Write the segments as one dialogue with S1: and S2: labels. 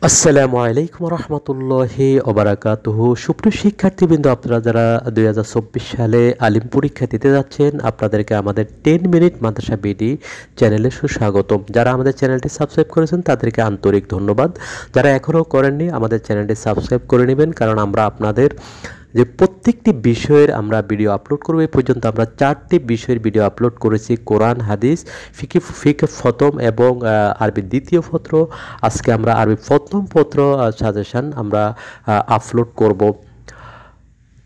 S1: আসসালামু আলাইকুম রহমতুল্লাহি ওবারাকাতুহু। সুপ্রিয় শিক্ষার্থীবৃন্দ, আপনারা যারা 2024 সালে আলিম পরীক্ষা দিতে যাচ্ছেন, আপনাদেরকে আমাদের 10 মিনিট মাদ্রাসা বিডি চ্যানেলে সুস্বাগতম। যারা আমাদের চ্যানেলটি সাবস্ক্রাইব করেছেন তাদেরকে আন্তরিক ধন্যবাদ। যারা এখনও করেননি আমাদের চ্যানেলটি সাবস্ক্রাইব করে নেবেন, কারণ আমরা আপনাদের যে প্রত্যেকটি বিষয়ের আমরা ভিডিও আপলোড করব। এই পর্যন্ত আমরা 4টি বিষয়ের ভিডিও আপলোড করেছি: কোরআন, হাদিস, ফিকহ প্রথম এবং আরবি দ্বিতীয় পত্র। আজকে আমরা আরবি প্রথম পত্র সাজেশন আমরা আপলোড করব।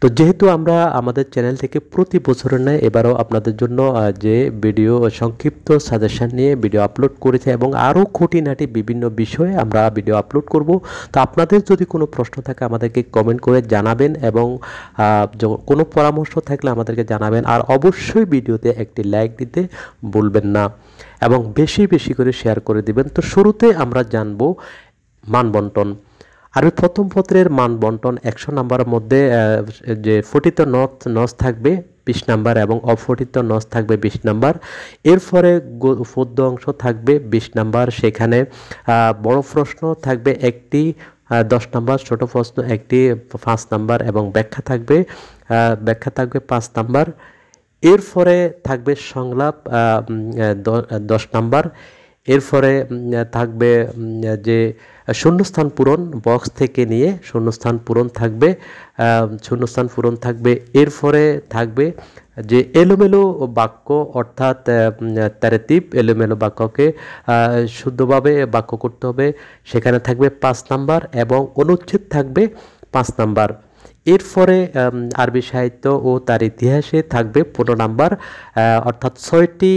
S1: তো যেহেতু আমরা আমাদের চ্যানেল থেকে প্রতি বছরের ন্যায় এবারও আপনাদের জন্য যে ভিডিও সংক্ষিপ্ত সাজেশন নিয়ে ভিডিও আপলোড করেছে এবং আরও খুঁটিনাটি বিভিন্ন বিষয়ে আমরা ভিডিও আপলোড করব। তো আপনাদের যদি কোনো প্রশ্ন থাকে আমাদেরকে কমেন্ট করে জানাবেন এবং কোনো পরামর্শ থাকলে আমাদেরকে জানাবেন। আর অবশ্যই ভিডিওতে একটি লাইক দিতে ভুলবেন না এবং বেশি বেশি করে শেয়ার করে দিবেন। তো শুরুতে আমরা জানব মানবন্টন। আরবি প্রথম পত্রের মান বন্টন 100 নাম্বারের মধ্যে যে ফটিত নস থাকবে 20 নাম্বার এবং অফটিত নস থাকবে 20 নাম্বার। এরপরে পদ্য অংশ থাকবে 20 নাম্বার। সেখানে বড় প্রশ্ন থাকবে একটি 10 নাম্বার, ছোট প্রশ্ন একটি 5 নাম্বার এবং ব্যাখ্যা থাকবে 5 নাম্বার। এরপরে থাকবে সংলাপ 10 নাম্বার। এরপরে থাকবে যে শূন্যস্থান পূরণ, বক্স থেকে নিয়ে শূন্যস্থান পূরণ থাকবে। এরপরে থাকবে যে এলোমেলো বাক্য, অর্থাৎ তারতিব, এলোমেলো বাক্যকে শুদ্ধভাবে বাক্য করতে হবে, সেখানে থাকবে 5 নাম্বার এবং অনুচ্ছেদ থাকবে 5 নাম্বার। এরপরে আরবি সাহিত্য ও তার ইতিহাসে থাকবে 15 নাম্বার, অর্থাৎ 6টি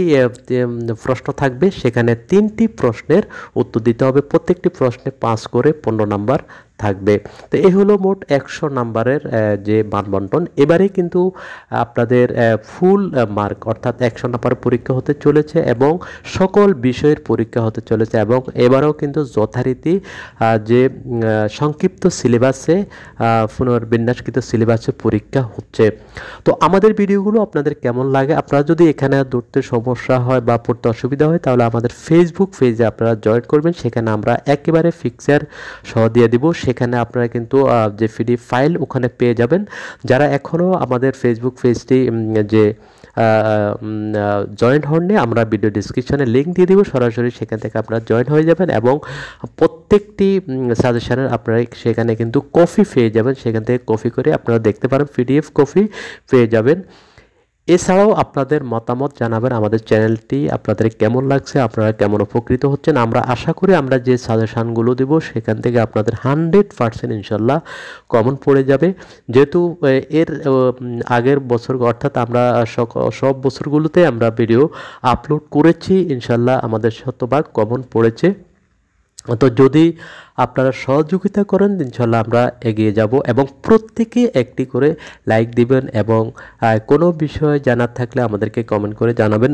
S1: প্রশ্ন থাকবে, সেখানে 3টি প্রশ্নের উত্তর দিতে হবে। প্রত্যেকটি প্রশ্নে 5 করে 15 নাম্বার থাকবে। তো এই হলো মোট 100 নাম্বারের যে মানবন্টন। এবারে কিন্তু আপনাদের ফুল মার্ক অর্থাৎ 100 নাম্বারের পরীক্ষা হতে চলেছে এবং সকল বিষয়ের পরীক্ষা হতে চলেছে এবং এবারেও কিন্তু যথারীতি যে সংক্ষিপ্ত সিলেবাসে পুনর্বিন্যাসকৃত সিলেবাসে পরীক্ষা হচ্ছে। তো আমাদের ভিডিওগুলো আপনাদের কেমন লাগে? আপনারা যদি এখানে ধরতে সমস্যা হয় বা পড়তে অসুবিধা হয় তাহলে আমাদের ফেসবুক পেজে আপনারা জয়েন করবেন। সেখানে আমরা একেবারে ফিক্সার সহ দিয়ে দিব। সেখানে আপনারা কিন্তু যে পিডিএফ ফাইল ওখানে পেয়ে যাবেন। যারা এখনও আমাদের ফেসবুক পেজটি যে জয়েন হননি, আমরা ভিডিও ডিসক্রিপশনে লিঙ্ক দিয়ে দিব, সরাসরি সেখান থেকে আপনারা জয়েন হয়ে যাবেন এবং প্রত্যেকটি সাজেশনের আপনারা সেখানে কিন্তু কপি পেয়ে যাবেন। সেখান থেকে কপি করে আপনারা দেখতে পারেন, পিডিএফ কপি পেয়ে যাবেন। এছাড়াও আপনাদের মতামত জানাবেন, আমাদের চ্যানেলটি আপনাদের কেমন লাগছে, আপনারা কেমন উপকৃত হচ্ছেন। আমরা আশা করি আমরা যে সাজেশানগুলো দেব সেখান থেকে আপনাদের 100% ইনশাল্লাহ কমন পড়ে যাবে। যেহেতু এর আগের বছর অর্থাৎ আমরা সব বছরগুলোতে আমরা ভিডিও আপলোড করেছি, ইনশাল্লাহ আমাদের শতভাগ কমন পড়েছে। তো যদি আপনারা সহযোগিতা করেন ইনশাল্লাহ আমরা এগিয়ে যাব এবং প্রত্যেকে একটি করে লাইক দিবেন এবং কোনো বিষয় জানার থাকলে আমাদেরকে কমেন্ট করে জানাবেন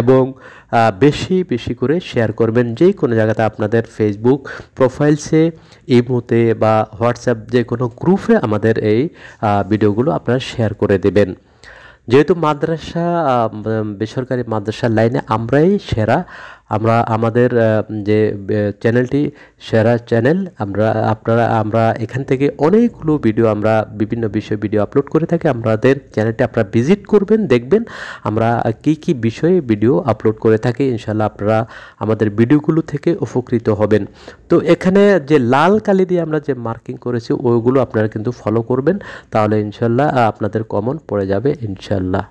S1: এবং বেশি বেশি করে শেয়ার করবেন। যে কোনো জায়গাতে আপনাদের ফেসবুক প্রোফাইলসে, ইমোতে বা হোয়াটসঅ্যাপ যে কোনো গ্রুপে আমাদের এই ভিডিওগুলো আপনারা শেয়ার করে দেবেন। যেহেতু মাদ্রাসা বেসরকারি মাদ্রাসার লাইনে আমরাই সেরা, আমাদের যে চ্যানেলটি সেরা চ্যানেল, আমরা এখান থেকে অনেকগুলো ভিডিও আমরা বিভিন্ন বিষয়ে ভিডিও আপলোড করে থাকি। আমাদের চ্যানেলটি আপনারা ভিজিট করবেন, দেখবেন আমরা কি বিষয়ে ভিডিও আপলোড করে থাকি। ইনশাল্লাহ আপনারা আমাদের ভিডিওগুলো থেকে উপকৃত হবেন। তো এখানে যে লাল কালি দিয়ে আমরা যে মার্কিং করেছি ওইগুলো আপনারা কিন্তু ফলো করবেন, তাহলে ইনশাল্লাহ আপনাদের কমন পড়ে যাবে ইনশাল্লাহ।